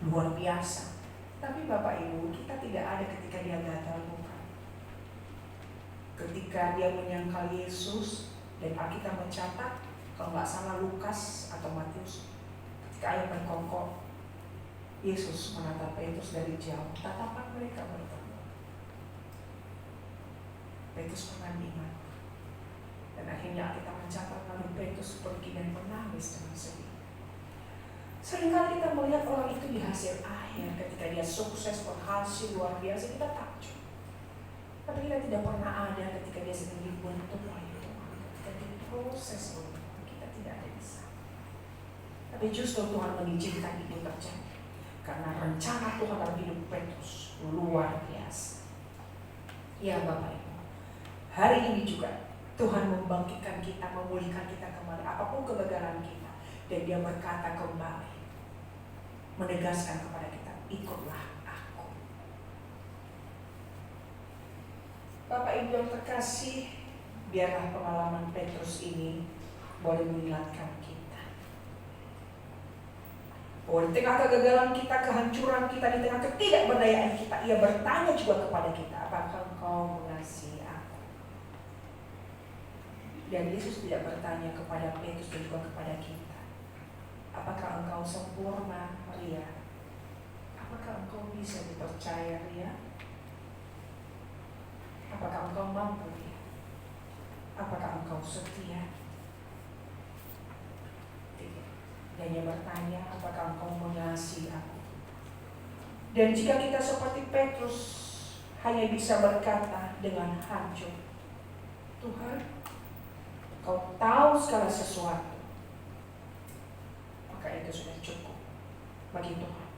luar biasa. Tapi Bapak Ibu, kita tidak ada ketika dia gagal, bukan. Ketika dia menyangkal Yesus, dan Alkitab mencatat, kalau nggak salah Lukas atau Matius, ketika ayat berkongkol, Yesus menatap Petrus dari jauh, tatapan mereka bertemu. Petrus mengambil. Dan akhirnya kita mencatat lalu Petrus pergi dan menangis dengan sedih. Seringkali kita melihat orang itu di hasil akhir, ketika dia sukses, berhasil luar biasa, kita takjub. Tapi kita tidak pernah ada ketika dia sedang dibentuk oleh Tuhan. Ketika diproses oleh Tuhan, kita tidak ada di sana. Tapi justru Tuhan mengizinkan itu terjadi. Karena rencana Tuhan dalam hidup Petrus luar biasa. Ya Bapak Ibu, hari ini juga Tuhan membangkitkan kita, memulihkan kita kembali, apapun kegagalan kita. Dan dia berkata kembali, menegaskan kepada kita, ikutlah aku. Bapak Ibu yang terkasih, biarlah pengalaman Petrus ini boleh mengingatkan kita. Bahwa di tengah kegagalan kita, kehancuran kita, di tengah ketidakberdayaan kita, ia bertanya juga kepada kita, apakah engkau mengasihi aku? Dan Yesus tidak bertanya kepada Petrus dan juga kepada kita, apakah engkau sempurna, Maria? Apakah engkau bisa dipercaya, Maria? Apakah engkau mampu, Maria? Apakah engkau setia? Tidak. Dan dia bertanya, apakah engkau mengasihi aku? Dan jika kita seperti Petrus hanya bisa berkata dengan hancur, Tuhan, Kau tahu segala sesuatu, maka itu sudah cukup bagi Tuhan.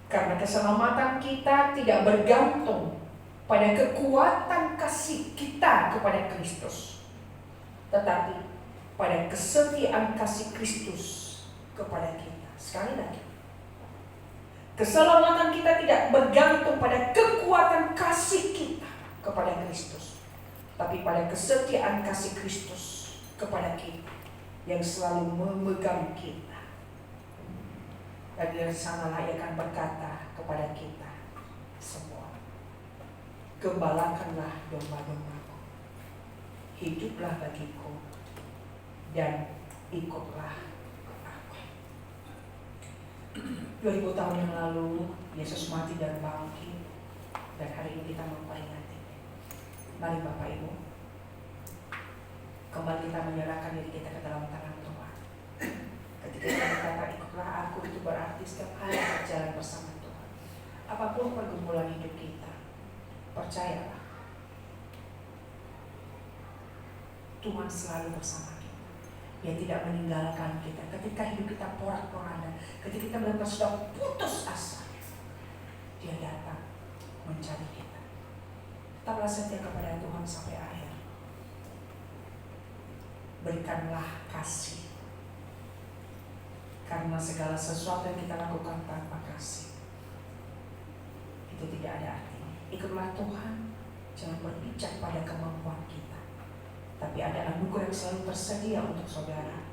Karena keselamatan kita tidak bergantung pada kekuatan kasih kita kepada Kristus, tetapi pada kesetiaan kasih Kristus kepada kita. Sekali lagi, keselamatan kita tidak bergantung pada kekuatan kasih kita kepada Kristus, tapi pada kesetiaan kasih Kristus kepada kita yang selalu memegang kita. Dan dari sanalah ia akan berkata kepada kita semua, gembalakanlah domba-dombaku, hiduplah bagiku, dan ikutlah aku. 2000 tahun yang lalu Yesus mati dan bangkit, dan hari ini kita memperingati. Mari Bapak Ibu, kembali kita menyerahkan diri kita ke dalam tangan Tuhan. Ketika kita berkata ikutlah aku, itu berarti setiap hari berjalan bersama Tuhan. Apapun pergumulan hidup kita, percayalah, Tuhan selalu bersama kita. Dia tidak meninggalkan kita ketika hidup kita porak-poranda, ketika kita benar-benar sudah putus asa. Dia datang mencari kita. Tetaplah setia kepada Tuhan sampai akhir. Berikanlah kasih, karena segala sesuatu yang kita lakukan tanpa kasih itu tidak ada artinya. Ikutlah Tuhan, jangan berpijak pada kemampuan kita, tapi ada anugerah yang selalu tersedia untuk saudara.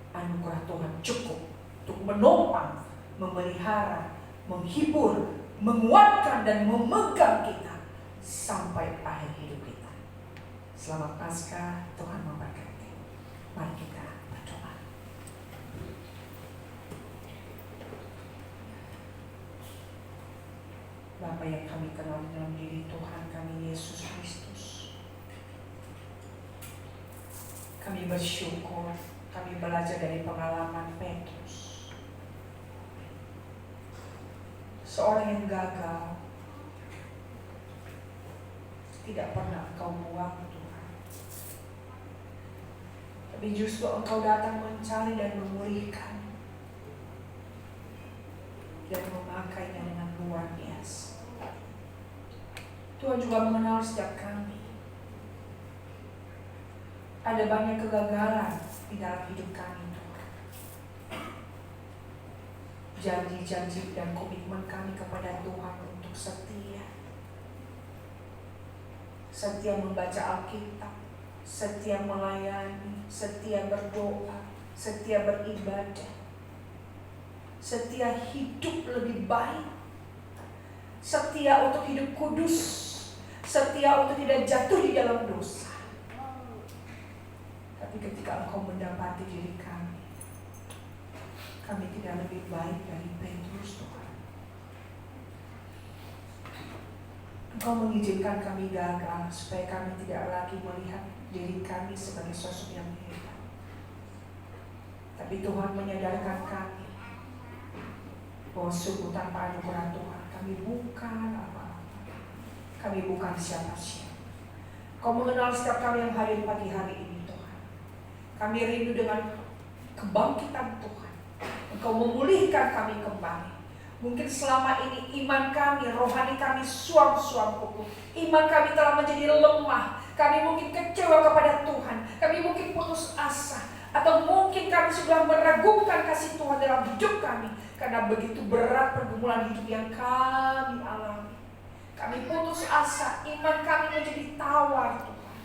Anugerah Tuhan cukup untuk menopang, memelihara, menghibur, menguatkan dan memegang kita sampai akhir hidup kita. Selamat Paskah, Tuhan memberkati. Mari kita berdoa. Bapa yang kami kenal dalam diri Tuhan kami Yesus Kristus, kami bersyukur, kami belajar dari pengalaman Petrus, seorang yang gagal, tidak pernah Engkau buang Tuhan, tapi justru Engkau datang mencari dan memulihkan dan memakainya dengan luar biasa. Tuhan juga mengenal setiap kami. Ada banyak kegagalan di dalam hidup kami, Tuhan. Janji-janji dan komitmen kami kepada Tuhan untuk setia. Setia membaca Alkitab, setia melayani, setia berdoa, setia beribadah, setia hidup lebih baik, setia untuk hidup kudus, setia untuk tidak jatuh di dalam dosa. Tapi ketika Engkau mendapati diri kami tidak lebih baik dari Petrus, Tuhan. Engkau mengizinkan kami gagal supaya kami tidak lagi melihat diri kami sebagai sosok yang hebat. Tapi Tuhan menyadarkan kami bahwa sungguh tanpa anugerah Tuhan kami bukan apa-apa. Kami bukan siapa-siapa. Kau mengenal setiap kami yang hadir pagi hari ini, Tuhan. Kami rindu dengan kebangkitan Tuhan. Engkau memulihkan kami kembali. Mungkin selama ini iman kami, rohani kami suam-suam pukul. Iman kami telah menjadi lemah. Kami mungkin kecewa kepada Tuhan. Kami mungkin putus asa. Atau mungkin kami sudah meragukan kasih Tuhan dalam hidup kami. Karena begitu berat pergumulan hidup yang kami alami. Kami putus asa, iman kami menjadi tawar, Tuhan.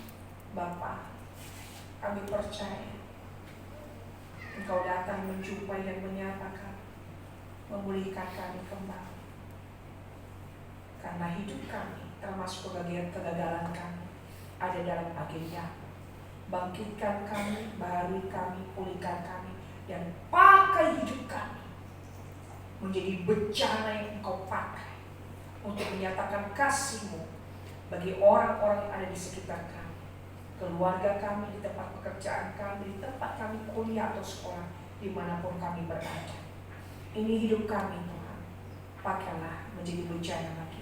Bapa, kami percaya Engkau datang menjumpai dan menyapa kami, memulihkan kami kembali. Karena hidup kami, termasuk kegagalan kami, ada dalam agenda. Bangkitkan kami, baharui kami, pulihkan kami, dan pakai hidup kami menjadi bencana yang Engkau pakai untuk menyatakan kasih-Mu bagi orang-orang yang ada di sekitar kami, keluarga kami, di tempat pekerjaan kami, di tempat kami kuliah atau sekolah, dimanapun kami berada. Ini hidup kami, Tuhan. Pakailah menjadi bencana bagi.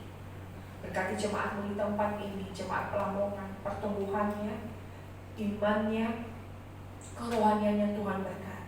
Berkati jemaat-Mu di tempat ini, jemaat Lamongan, pertumbuhannya, imannya, kerohaniannya Tuhan berkati.